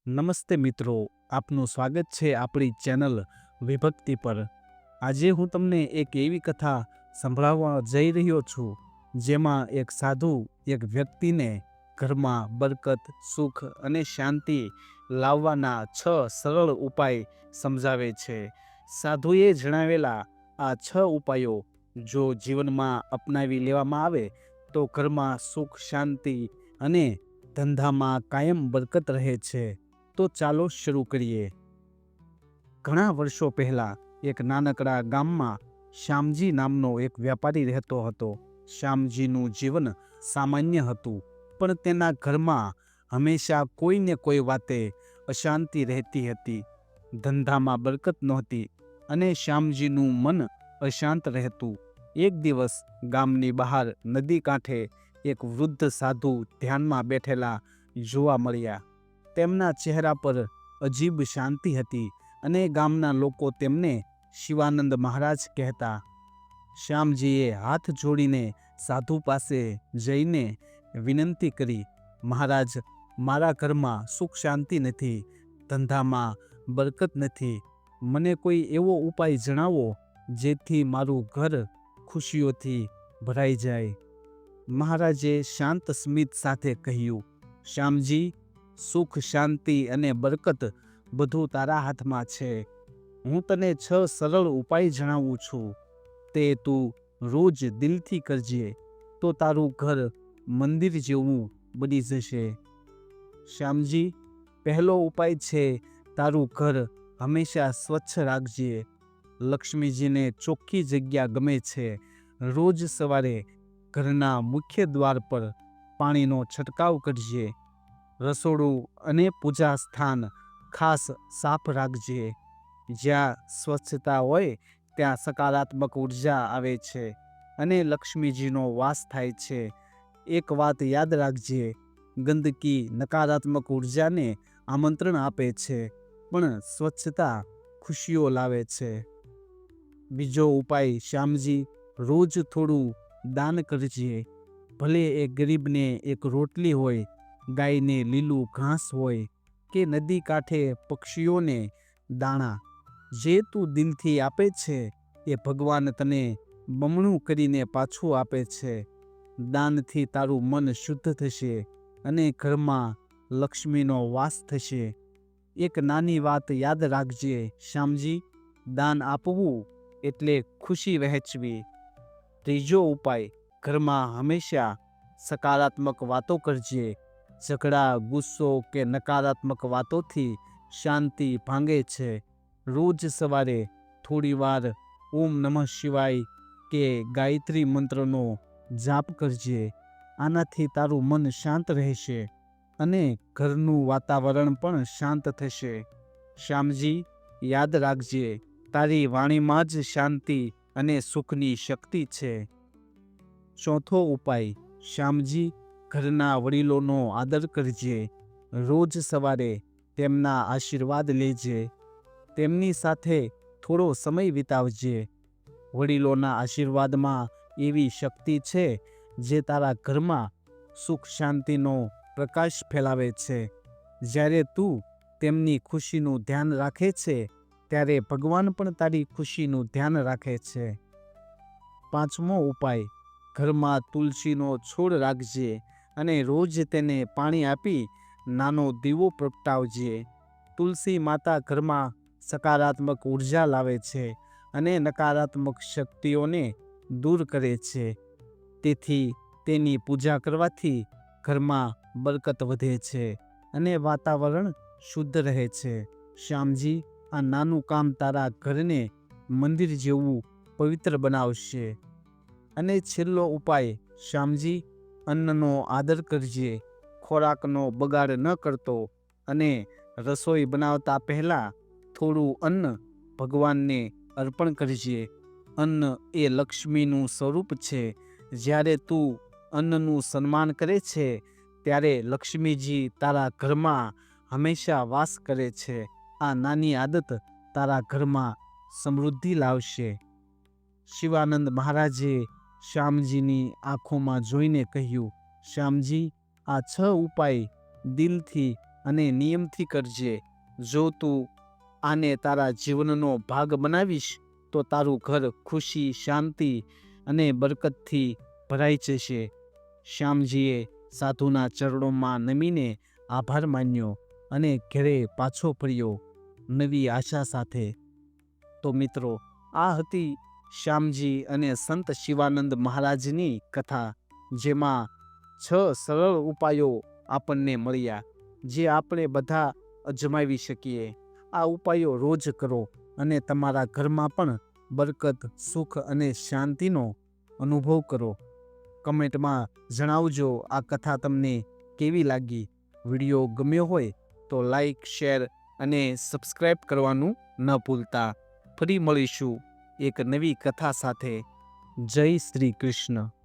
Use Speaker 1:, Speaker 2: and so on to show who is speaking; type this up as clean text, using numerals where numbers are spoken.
Speaker 1: નમસ્તે મિત્રો, આપનું સ્વાગત છે આપણી ચેનલ વિભક્તિ પર। આજે હું તમને એક એવી કથા સંભળાવવા જઈ રહ્યો છું જેમાં એક સાધુ એક વ્યક્તિને ઘરમાં બરકત, સુખ અને શાંતિ લાવવાના 6 સરળ ઉપાય સમજાવે છે। સાધુએ જણાવેલા આ 6 ઉપાયો જો જીવનમાં અપનાવી લેવામાં આવે તો ઘરમાં સુખ, શાંતિ અને ધંધામાં કાયમ બરકત રહે છે। તો ચાલો શરૂ કરીએ। ઘણા વર્ષો પહેલા એક નાનકડા ગામમાં શ્યામજી નામનો એક વેપારી રહેતો હતો। શ્યામજીનું જીવન સામાન્ય હતું, પણ તેના ઘરમાં હંમેશા કોઈને કોઈ વાતે અશાંતિ રહેતી હતી। ધંધામાં બરકત નહોતી અને શ્યામજીનું મન અશાંત રહેતું। એક દિવસ ગામની બહાર નદી કાંઠે એક વૃદ્ધ સાધુ ધ્યાનમાં બેઠેલા જોવા મળ્યા। તેમના ચહેરા પર અજીબ શાંતિ હતી અને ગામના લોકો તેમને શિવાનંદ મહારાજ કહેતા। શ્યામજીએ હાથ જોડીને સાધુ પાસે જઈને વિનંતી કરી, મહારાજ, મારા ઘરમાં સુખ શાંતિ નથી, ધંધામાં બરકત નથી, મને કોઈ એવો ઉપાય જણાવો જેથી મારું ઘર ખુશીઓથી ભરાઈ જાય। મહારાજે શાંત સ્મિત સાથે કહ્યું, શ્યામજી, સુખ, શાંતિ અને બરકત બધું તારા હાથમાં છે। હું તને 6 સરળ ઉપાય જણાવું છું, તે તું રોજ દિલથી કરજે તો તારું ઘર મંદિર જેવું બની જશે। શ્યામજી, પહેલો ઉપાય છે, તારું ઘર હંમેશા સ્વચ્છ રાખજે। લક્ષ્મીજીને ચોખ્ખી જગ્યા ગમે છે। રોજ સવારે ઘરના મુખ્ય દ્વાર પર પાણીનો છંટકાવ કરજે। રસોડું અને પૂજા સ્થાન ખાસ સાફ રાખજે। જ્યાં સ્વચ્છતા હોય ત્યાં સકારાત્મક ઉર્જા આવે છે અને લક્ષ્મીજીનો વાસ થાય છે। એક વાત યાદ રાખજે, ગંદકી નકારાત્મક ઉર્જાને આમંત્રણ આપે છે, પણ સ્વચ્છતા ખુશીઓ લાવે છે। બીજો ઉપાય, શ્યામજી, રોજ થોડું દાન કરજે। ભલે એ ગરીબને એક રોટલી હોય, ગાયને લીલું ઘાસ હોય કે નદી કાંઠે પક્ષીઓને દાણા, જે તું દિલથી આપે છે એ ભગવાન તને બમણું કરીને પાછું આપે છે। દાનથી તારું મન શુદ્ધ થશે અને ઘરમાં લક્ષ્મીનો વાસ થશે। એક નાની વાત યાદ રાખજે શ્યામજી, દાન આપવું એટલે ખુશી વહેંચવી। ત્રીજો ઉપાય, ઘરમાં હંમેશા સકારાત્મક વાતો કરજે। ઝઘડા, ગુસ્સો કે નકારાત્મક વાતોથી શાંતિ ભાંગે છે। રોજ સવારે થોડીવાર ઓમ નમઃ શિવાય કે ગાયત્રી મંત્રનો જાપ કરજે। આનાથી તારું મન શાંત રહેશે અને ઘરનું વાતાવરણ પણ શાંત થશે। શ્યામજી, યાદ રાખજે, તારી વાણીમાં જ શાંતિ અને સુખની શક્તિ છે। ચોથો ઉપાય, શ્યામજી, ઘરના વડીલોનો આદર કરજે। રોજ સવારે તેમના આશીર્વાદ લેજે। તેમની સાથે થોડો સમય વિતાવજે। વડીલોના આશીર્વાદમાં એવી શક્તિ છે જે તારા ઘરમાં સુખ શાંતિનો પ્રકાશ ફેલાવે છે। જ્યારે તું તેમની ખુશીનું ધ્યાન રાખે છે ત્યારે ભગવાન પણ તારી ખુશીનું ધ્યાન રાખે છે। પાંચમો ઉપાય, ઘરમાં તુલસીનો છોડ રાખજે અને રોજ તેને પાણી આપી નાનો દીવો પ્રગટાવજે। તુલસી માતા ઘરમાં સકારાત્મક ઉર્જા લાવે છે અને નકારાત્મક શક્તિઓને દૂર કરે છે। તેથી તેની પૂજા કરવાથી ઘરમાં બરકત વધે છે અને વાતાવરણ શુદ્ધ રહે છે। શ્યામજી, આ નાનું કામ તારા ઘરને મંદિર જેવું પવિત્ર બનાવશે। અને છેલ્લો ઉપાય, શ્યામજી, અન્નનો આદર કરજે। ખોરાકનો બગાડ ન કરતો અને રસોઈ બનાવતા પહેલાં થોડું અન્ન ભગવાનને અર્પણ કરજે। અન્ન એ લક્ષ્મીનું સ્વરૂપ છે। જ્યારે તું અન્નનું સન્માન કરે છે ત્યારે લક્ષ્મીજી તારા ઘરમાં હંમેશા વાસ કરે છે। આ નાની આદત તારા ઘરમાં સમૃદ્ધિ લાવશે। શિવાનંદ મહારાજે શ્યામજીની આંખોમાં જોઈને કહ્યું, શ્યામજી, આ 6 ઉપાય દિલથી અને નિયમથી કરજે. જો તું આને તારા જીવનનો ભાગ બનાવીશ તો તારું ઘર ખુશી, શાંતિ અને બરકતથી ભરાઈ જશે. શ્યામજીએ સાધુના ચરણોમાં નમીને આભાર માન્યો અને ઘરે પાછો ફર્યો નવી આશા સાથે. તો મિત્રો, આ હતી શ્યામજી અને સંત શિવાનંદ મહારાજની કથા, જેમાં 6 સરળ ઉપાયો આપણને મળ્યા, જે આપણે બધા અજમાવી શકીએ. આ ઉપાયો રોજ કરો અને તમારા ઘરમાં પણ બરકત, સુખ અને શાંતિનો અનુભવ કરો. કમેન્ટમાં જણાવજો આ કથા તમને કેવી લાગી. વિડીયો ગમ્યો હોય તો લાઈક, શેર અને સબસ્ક્રાઈબ કરવાનું ન ભૂલતા. ફરી મળીશું એક નવી કથા સાથે. જય શ્રી કૃષ્ણ.